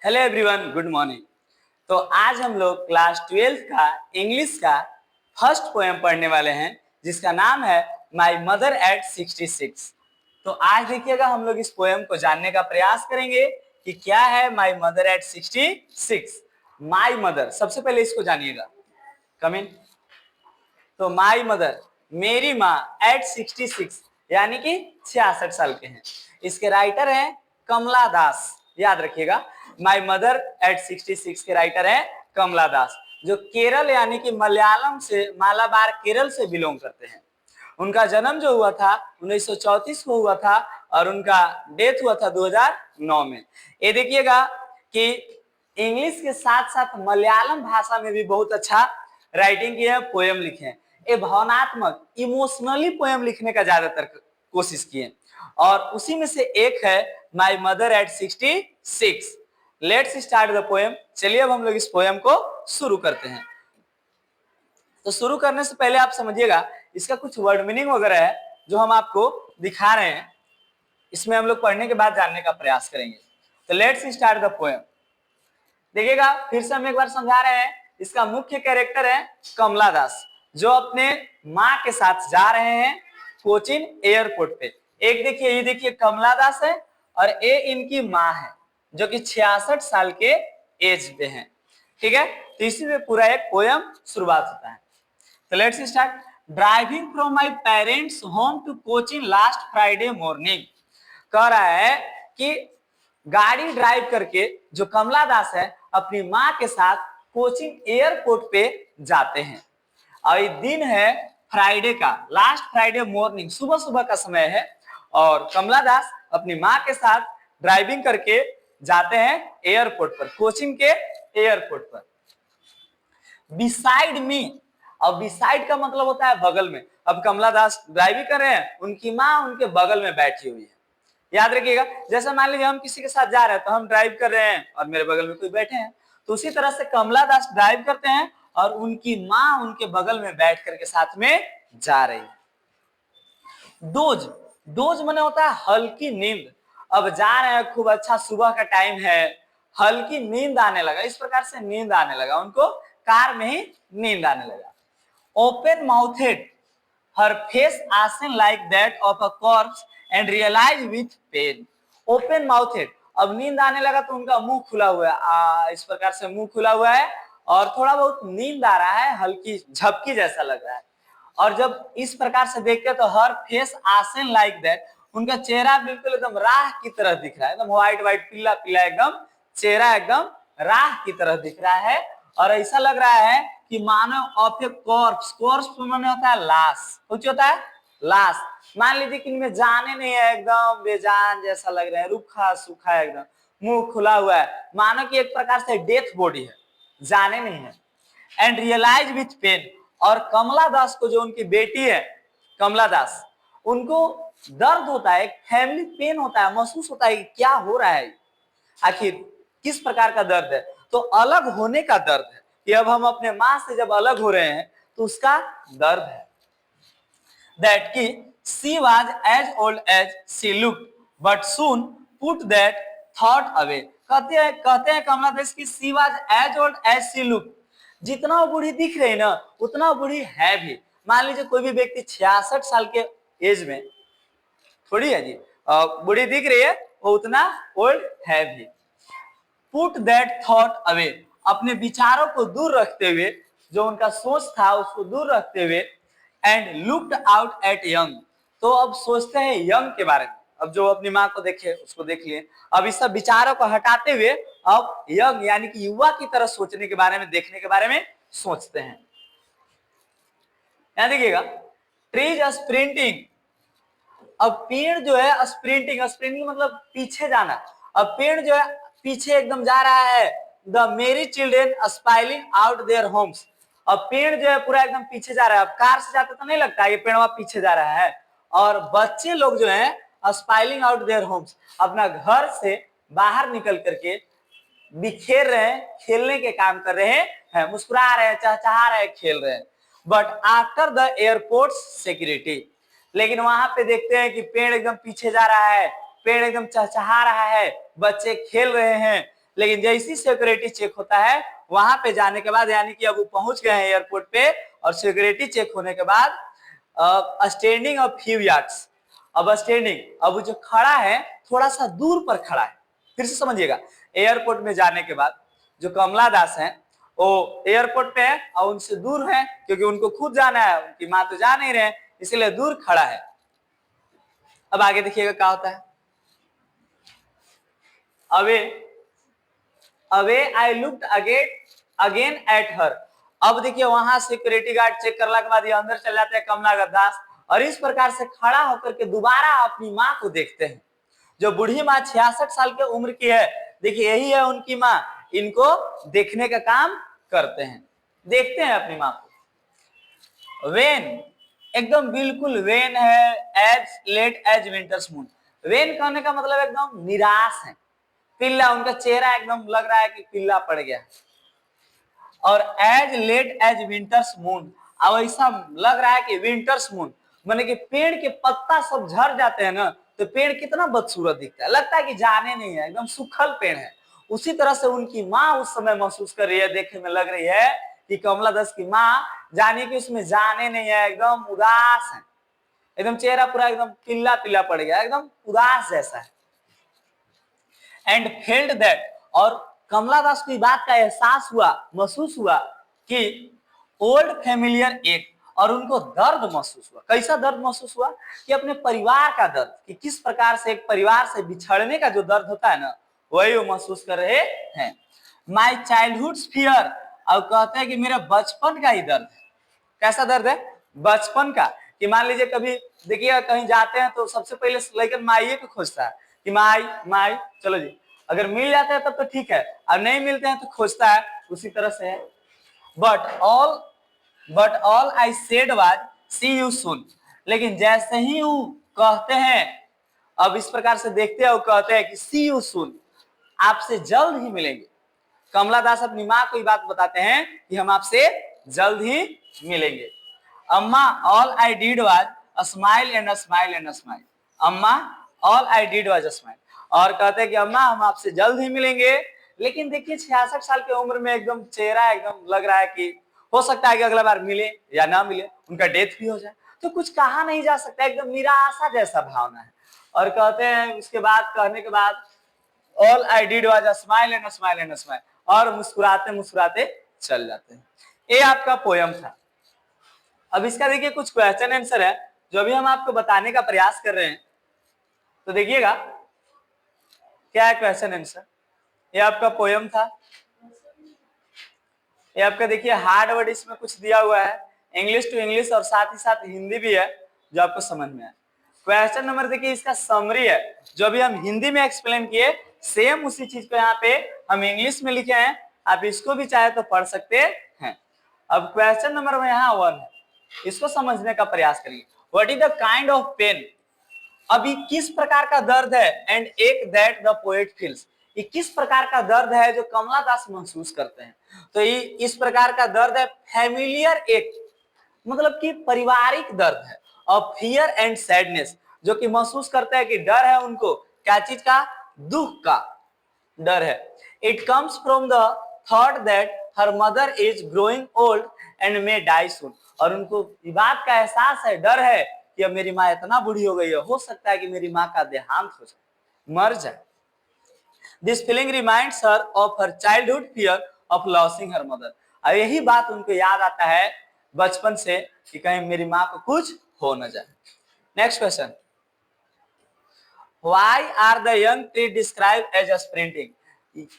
Hello everyone, good morning. तो आज हम लोग क्लास 12 का इंग्लिश का फर्स्ट पोएम पढ़ने वाले हैं, जिसका नाम है माई मदर एट 66। तो आज देखिएगा, हम लोग इस पोएम को जानने का प्रयास करेंगे कि क्या है my mother at 66। My mother, सबसे पहले इसको जानिएगा। कम इन। तो माई मदर, मेरी माँ, एट 66 यानी कि 66 साल के हैं। इसके राइटर हैं कमला दास, याद रखिएगा। माई मदर एट 66 के राइटर हैं कमला दास, जो केरल यानी कि मलयालम से, मालाबार केरल से बिलोंग करते हैं। उनका जन्म जो हुआ था 1934 को हुआ था और उनका डेथ हुआ था 2009 में। ये देखिएगा कि इंग्लिश के साथ साथ मलयालम भाषा में भी बहुत अच्छा राइटिंग की है, पोएम लिखे हैं। ये भावनात्मक, इमोशनली पोएम लिखने का ज्यादातर कोशिश किए और उसी में से एक है my mother at 66। Let's start the poem. चलिए अब हम लोग इस पोएम को शुरू करते हैं। तो शुरू करने से पहले आप समझिएगा, इसका कुछ वर्ड मीनिंग वगैरह है जो हम आपको दिखा रहे हैं। इसमें हम लोग पढ़ने के बाद जानने का प्रयास करेंगे। तो लेट्स स्टार्ट द पोएम। देखिएगा, फिर से हम एक बार समझा रहे हैं। इसका मुख्य कैरेक्टर है कमला दास, जो अपने माँ के साथ जा रहे हैं कोचिन एयरपोर्ट पे। एक देखिए, ये देखिए कमला दास है और ये इनकी माँ है, जो कि 66 साल के एज पे हैं। ठीक है, तो इसी में पूरा एक पोएम शुरुआत होता है। तो let's start. Driving from my parents home to Cochin last Friday morning. कह रहा है कि गाड़ी ड्राइव करके जो कमला दास है अपनी माँ के साथ कोचिंग एयरपोर्ट पे जाते हैं। और ये दिन है फ्राइडे का, लास्ट फ्राइडे मॉर्निंग, सुबह सुबह का समय है। और कमला दास अपनी माँ के साथ ड्राइविंग करके जाते हैं एयरपोर्ट पर, कोचिंग के एयरपोर्ट पर। बिसाइड मी, अब बिसाइड का मतलब होता है बगल में। अब कमला दास ड्राइविंग कर रहे हैं, उनकी माँ उनके बगल में बैठी हुई है। याद रखिएगा, जैसे मान लीजिए हम किसी के साथ जा रहे हैं, तो हम ड्राइव कर रहे हैं और मेरे बगल में कोई बैठे हैं, तो उसी तरह से कमला दास ड्राइव करते हैं और उनकी माँ उनके बगल में बैठ करके साथ में जा रही है। डोज, डोज माने होता है हल्की नींद। अब जा रहे हैं, खूब अच्छा सुबह का टाइम है, हल्की नींद आने लगा, इस प्रकार से नींद आने लगा उनको, कार में ही नींद आने लगा। Open mouthed, her face ashen like that of a corpse and realise with pain. Open mouthed, अब नींद आने लगा तो उनका मुंह खुला हुआ है, इस प्रकार से मुंह खुला हुआ है और थोड़ा बहुत नींद आ रहा है, हल्की झपकी जैसा लग रहा है। और जब इस प्रकार से देखते तो हर फेस आसन लाइक दैट, उनका चेहरा बिल्कुल एकदम राह की तरह दिख रहा है, एकदम व्हाइट व्हाइट पीला पीला, एकदम चेहरा एकदम राह की तरह दिख रहा है। और ऐसा लग रहा है कि मानो ऑफ ए कॉर्प्स, कॉर्प्स माने होता है लाश, कुछ होता है लाश। मान लीजिए कि इनमें जाने नहीं है, एकदम बेजान जैसा लग रहा है, रूखा सूखा है, एकदम मुंह खुला हुआ है, मानो कि एक प्रकार से डेथ बॉडी है, जाने नहीं है। एंड रियलाइज विथ पेन, और कमला दास को, जो उनकी बेटी है कमला दास, उनको दर्द होता है, फैमिली पेन होता है, महसूस होता है कि क्या हो रहा है, आखिर किस प्रकार का दर्द है। तो अलग होने का दर्द है कि अब हम अपने माँ से जब अलग हो रहे हैं तो उसका दर्द है। दैट की she was as old as she looked but soon put that thought away. कहते हैं कमला दास की she was as old as she looked, जितना बूढ़ी दिख रही ना उतना बूढ़ी है भी। मान लीजिए कोई भी व्यक्ति 66 साल के एज में थोड़ी है जी, बूढ़ी दिख रही है, वो उतना ओल्ड है भी। पुट दैट थॉट अवे, अपने विचारों को दूर रखते हुए, जो उनका सोच था उसको दूर रखते हुए। And looked out at young, तो अब सोचते हैं यंग के बारे में। अब जो अपनी माँ को देखे उसको देख लिए, अब इस सब विचारों को हटाते हुए अब यंग यानी कि युवा की तरह सोचने के बारे में, देखने के बारे में सोचते हैं। यहां देखिएगा, ट्रीज स्प्रिंटिंग, अब पेड़ जो है स्प्रिंटिंग, स्प्रिंटिंग मतलब पीछे जाना। अब पेड़ जो है पीछे एकदम जा रहा है। द मेरी children spoiling out their homes, अब पेड़ जो है पूरा एकदम पीछे जा रहा है। अब कार से जाते तो नहीं लगता ये पेड़ वहां पीछे जा रहा है। और बच्चे लोग जो है स्पाइलिंग आउट देयर होम्स, अपना घर से बाहर निकल करके बिखेर रहे हैं, खेलने के काम कर रहे हैं, मुस्कुरा रहे हैं, चहचहा रहे हैं, खेल रहे हैं। But after the airport security, लेकिन वहां पे देखते हैं कि पेड़ एकदम पीछे जा रहा है, पेड़ एकदम चहचहा रहा है, बच्चे खेल रहे हैं, लेकिन जैसी सिक्योरिटी चेक होता है वहां पे जाने के बाद, यानी कि अब वो पहुंच गए हैं एयरपोर्ट पे और सिक्योरिटी चेक होने के बाद स्टैंडिंग ऑफ फ्यू यार्ड्स, अब स्टैंडिंग, अब वो जो खड़ा है थोड़ा सा दूर पर खड़ा है। फिर से समझिएगा, एयरपोर्ट में जाने के बाद जो कमला दास हैं वो एयरपोर्ट पे है और उनसे दूर है क्योंकि उनको खुद जाना है, उनकी माँ तो जा नहीं रहे, इसलिए दूर खड़ा है। अब आगे देखिएगा क्या होता है। Away I looked again at her. अब देखिए वहां सिक्योरिटी गार्ड चेक करने के बाद ये अंदर चल जाते हैं कमला दास और इस प्रकार से खड़ा होकर के दोबारा अपनी माँ को देखते हैं। जो बूढ़ी माँ 66 साल की उम्र की है, देखिए यही है उनकी माँ, इनको देखने का काम करते हैं, देखते हैं अपनी माँ को। वेन, एकदम बिल्कुल वेन है, as late as winter's moon. Wan कहने का मतलब एकदम निराश है, पिल्ला, उनका चेहरा एकदम लग रहा है कि पिल्ला पड़ गया। और as late as winter's moon, अब ऐसा लग रहा है कि विंटर्स मून माने कि पेड़ के पत्ता सब झड़ जाते हैं ना तो पेड़ कितना बदसूरत दिखता है, लगता है कि जाने नहीं है, एकदम सूखल पेड़ है। उसी तरह से उनकी माँ उस समय महसूस कर रही है, देखने में लग रही है कि कमला दास की माँ जाने की उसमें जाने नहीं है, एकदम उदास है, एकदम चेहरा पूरा एकदम पीला पीला पड़ गया, एकदम उदास जैसा है। एंड फेल्ड दैट, और कमला दास को बात का एहसास हुआ, महसूस हुआ कि ओल्ड फैमिलियर एक, और उनको दर्द महसूस हुआ। कैसा दर्द महसूस हुआ कि अपने परिवार का दर्द, कि किस प्रकार से एक परिवार से बिछड़ने का जो दर्द होता है ना वही वो महसूस कर रहे हैं। माई चाइल्डहुड फियर, और कहते हैं कि मेरा बचपन का ही दर्द है। कैसा दर्द है? बचपन का। कि मान लीजिए कभी देखिए कहीं जाते हैं तो सबसे पहले लेकर माइये को खोजता है कि माई माई, चलो जी, अगर मिल जाते हैं तब तो ठीक है, और नहीं मिलते हैं तो खोजता है, उसी तरह से है। But all I said was see you soon, लेकिन जैसे ही वो कहते हैं, अब इस प्रकार से देखते हैं, वो कहते हैं कि सी यू सून, आपसे जल्द ही मिलेंगे। कमला दास अपनी माँ को ये बात बताते हैं कि हम आपसे जल्द ही मिलेंगे। Amma all I did was a smile and a smile and a smile. Amma all I did was a smile, और कहते हैं कि अम्मा हम आपसे जल्द ही मिलेंगे। लेकिन देखिए 66 साल की उम्र में एकदम चेहरा एकदम लग रहा है कि हो सकता है कि अगला बार मिले या ना मिले, उनका डेथ भी हो जाए, तो कुछ कहा नहीं जा सकता, एकदम निराशा जैसा भावना है। और कहते हैं उसके बाद, कहने के बाद, all I did was a smile and a smile and a smile, और मुस्कुराते मुस्कुराते चल जाते हैं। ये आपका पोयम था। अब इसका देखिए कुछ क्वेश्चन आंसर है जो अभी हम आपको बताने का प्रयास कर रहे हैं, तो देखिएगा क्या है क्वेश्चन आंसर। ये आपका पोयम था, ये आपका देखिए हार्ड वर्ड इसमें कुछ दिया हुआ है, इंग्लिश टू इंग्लिश और साथ ही साथ हिंदी भी है जो आपको समझ में आए। क्वेश्चन नंबर देखिए इसका समरी है, जो अभी हम हिंदी में एक्सप्लेन किए सेम उसी चीज को यहाँ पे हम इंग्लिश में लिखे हैं, आप इसको भी चाहे तो पढ़ सकते हैं। अब क्वेश्चन नंबर में यहाँ 1 है, इसको समझने का प्रयास करिए। What is the kind of pain, अभी किस प्रकार का दर्द है, एंड एक दैट द पोएट फील्स, ये किस प्रकार का दर्द है जो कमला दास महसूस करते हैं। तो ये इस प्रकार का दर्द है फैमिलियर एक, मतलब कि पारिवारिक दर्द है, और फियर एंड सैडनेस, जो कि महसूस करते हैं कि डर है उनको, क्या चीज का? दुख का डर है। It comes from the thought that her mother is growing old and may die soon, और उनको इस बात का एहसास है, डर है कि अब मेरी माँ इतना बूढ़ी हो गई है, हो सकता है कि मेरी माँ का देहांत हो जाए, मर जाए। This feeling reminds her of her childhood fear of losing her mother, और यही बात उनको याद आता है बचपन से कि कहीं मेरी माँ को कुछ हो न जाए। Next question, why are the young tree describe as a sprinting,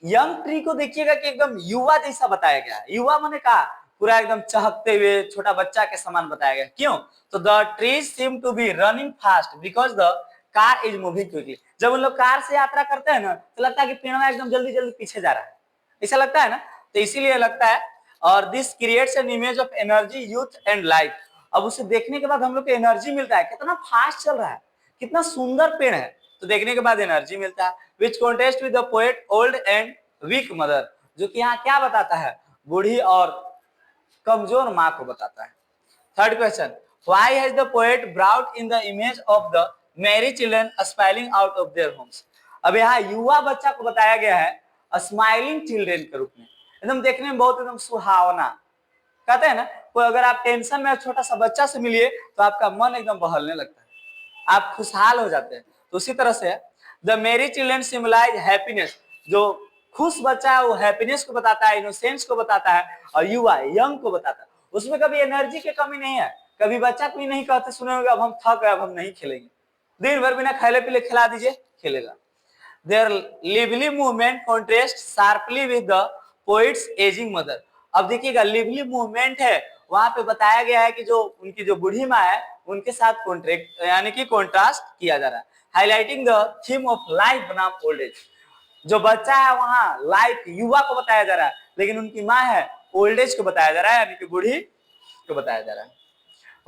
young tree को देखिएगा कि एकदम युवा जैसा बताया गया है, युवा माने का पूरा एकदम चहकते हुए छोटा बच्चा के समान बताया गया। क्यों? तो the trees seem to be running fast because the car is moving quickly, जब उन लोग कार से यात्रा करते हैं ना तो लगता है कि पेड़ एकदम जल्दी जल्दी पीछे जा रहा है, ऐसा लगता है ना, तो इसीलिए लगता है। और this creates an image of energy, youth and life, अब उसे देखने के बाद हम लोग को एनर्जी मिलता है, कितना फास्ट चल रहा है, कितना सुंदर पेड़ है, तो देखने के बाद एनर्जी मिलता है। Which contest with the poet old and weak mother, जो कि यहाँ क्या बताता है? बूढ़ी और कमजोर माँ को बताता है। Third question, why has the poet brought in the image of the Mary children smiling out of their homes, अब यहाँ युवा बच्चा को बताया गया है स्माइलिंग चिल्ड्रेन के रूप में, एकदम देखने में बहुत एकदम सुहावना। कहते हैं ना, कोई अगर आप टेंशन में छोटा सा बच्चा से मिलिए तो आपका मन एकदम बहलने लगता है, आप खुशहाल हो जाते हैं। तो उसी तरह से द मेरी चिल्ड्रन सिम्बलाइज हैप्पीनेस, जो खुश बच्चा है वो हैप्पीनेस को बताता है, इनोसेंस को बताता है, और युवा यंग को बताता है। उसमें कभी एनर्जी की कमी नहीं है। कभी बच्चा कोई नहीं कहते सुने होंगे अब हम थक गए अब हम नहीं खेलेंगे, दिन भर बिना खाले पीले खिला दीजिए खेलेगा। Their lively movement contrasts sharply with the poet's aging mother। अब देखिएगा लिवली मूवमेंट है, वहां पे बताया गया है कि जो उनकी जो बूढ़ी माँ है उनके साथ कॉन्ट्रैक्ट यानी कि कॉन्ट्रास्ट किया जा रहा है, highlighting the theme of life बनाम ओल्ड एज। जो बच्चा है वहां लाइफ युवा को बताया जा रहा है, लेकिन उनकी माँ है ओल्ड एज को बताया जा रहा है, यानी कि बूढ़ी को बताया जा रहा है।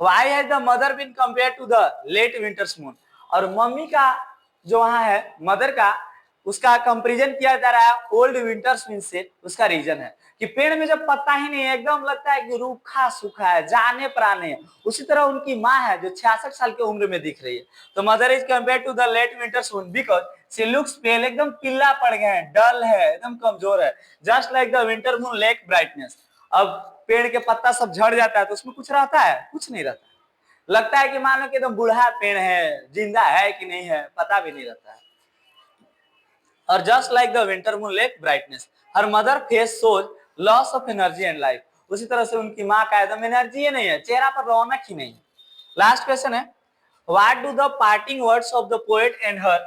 Why has the mother been compared to the late winter's moon? और मम्मी का जो वहां है मदर का, उसका कंपैरिजन किया जा रहा है ओल्ड विंटर्स मून से। उसका रीजन है कि पेड़ में जब पत्ता ही नहीं है, एकदम लगता है कि रूखा सूखा है, जाने प्राने है, उसी तरह उनकी माँ है जो 66 साल की उम्र में दिख रही है। तो mother is compared to the late winter's moon because she looks pale, एकदम पीला पड़ गए हैं, डल है, एकदम कमजोर है, just like the winter moon lack brightness. अब पेड़ के पत्ता सब झड़ जाता है तो उसमें कुछ रहता है, कुछ नहीं रहता, लगता है कि मान लो कि एकदम बूढ़ा पेड़ है, जिंदा है कि नहीं है पता भी नहीं रहता है। और just like the winter moon lack brightness, her mother face shows loss of energy and life. उसी तरह से उनकी माँ का एकदम एनर्जी ही नहीं है, चेहरा पर रौनक ही नहीं है। लास्ट क्वेश्चन है, what do the parting words of the poet and her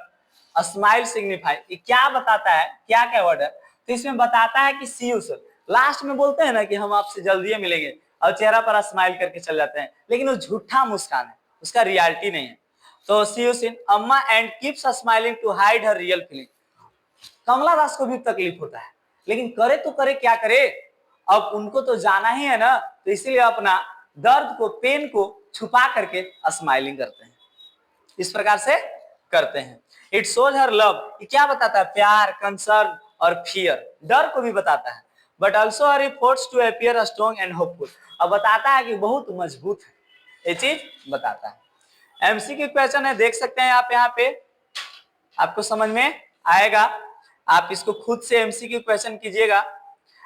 a smile signify. ये क्या बताता है, क्या क्या वर्ड है? तो इसमें बताता है कि सी यू सून। लास्ट में बोलते हैं ना कि हम आपसे जल्दी मिलेंगे, और चेहरा पर स्माइल करके चल जाते हैं, लेकिन वो झूठा मुस्कान है, उसका रियलिटी नहीं है। तो सी you soon Amma and keeps smiling to hide her real feeling. Kamala Das को भी तकलीफ होता है, लेकिन करे तो करे क्या करे, अब उनको तो जाना ही है ना, तो इसीलिए अपना दर्द को, पेन को छुपा करके स्माइलिंग करते हैं, इस प्रकार से करते हैं। इट शोज हर लव, ये क्या बताता है? प्यार, कंसर्न और फियर, डर को भी बताता है। But also her efforts to appear strong and hopeful, अब बताता है कि बहुत मजबूत है, ये चीज बताता है। एमसीक्यू क्वेश्चन है, देख सकते हैं आप यहाँ पे, आपको समझ में आएगा। आप इसको खुद से एमसीक्यू क्वेश्चन कीजिएगा,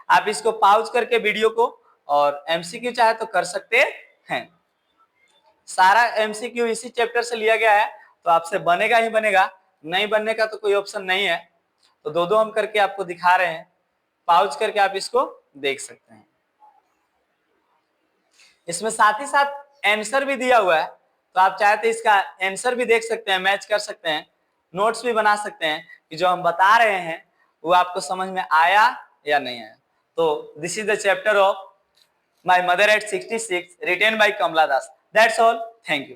आप इसको पॉज करके वीडियो को, और एमसीक्यू चाहे तो कर सकते हैं। सारा एमसीक्यू इसी चैप्टर से लिया गया है, तो आपसे बनेगा ही बनेगा, नहीं बनने का तो कोई ऑप्शन नहीं है। तो दो दो हम करके आपको दिखा रहे हैं, पॉज करके आप इसको देख सकते हैं। इसमें साथ ही साथ आंसर भी दिया हुआ है, तो आप चाहे तो इसका आंसर भी देख सकते हैं, मैच कर सकते हैं, नोट्स भी बना सकते हैं कि जो हम बता रहे हैं वो आपको समझ में आया या नहीं आया। तो this is the chapter of my mother at 66 written by Kamala Das. That's all, thank you.